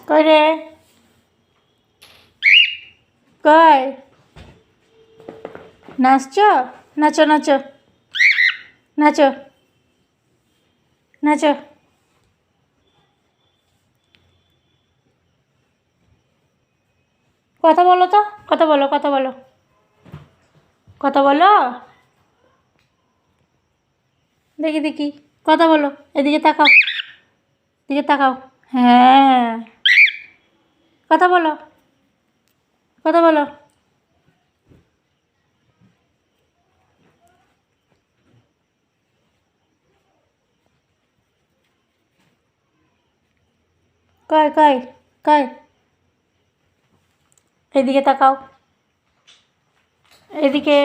কই রে কই নাচছো নাচো নাচো নাচো নাচো কথা বলো তো কথা বলো কথা বলো কথা বলো দেখি দেখি কথা বলো এদিকে তাকাও এদিকে তাকাও হ্যাঁ কথা বলো কথা বলো কই কই কই এদিকে তাকাও এদিকে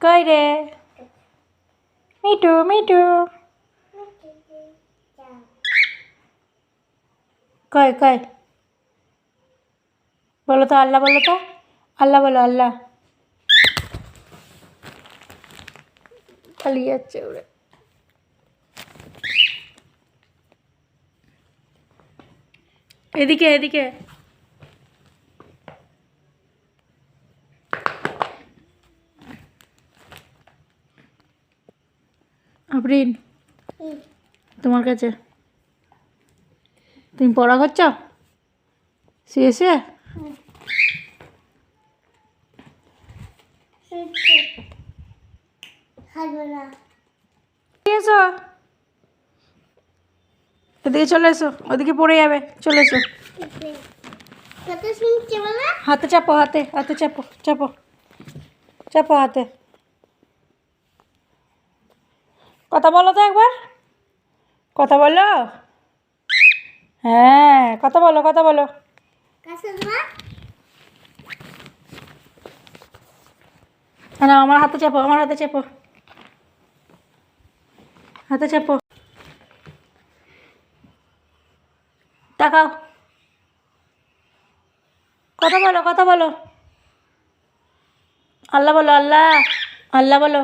কই রে মিটু মিটু কই কই বলো তো আল্লাহ বলো তো আল্লাহ বলো আল্লাহ পালিয়ে যাচ্ছে ওরে এদিকে এদিকে আফরিন তোমার কাছে তুমি পড়া করছো শুয়ে শুয়ে এসো এদিকে চলে এসো ওদিকে পড়ে যাবে চলে এসো হাতে চাপো হাতে হাতে চাপো চাপো চাপো হাতে কথা বলো তো একবার কথা বলো হ্যাঁ কথা বলো কথা বলো না আমার হাতে চাপো আমার হাতে চাপো হাতে চাপো তাকাও কথা বলো আল্লাহ বলো আল্লাহ আল্লাহ বলো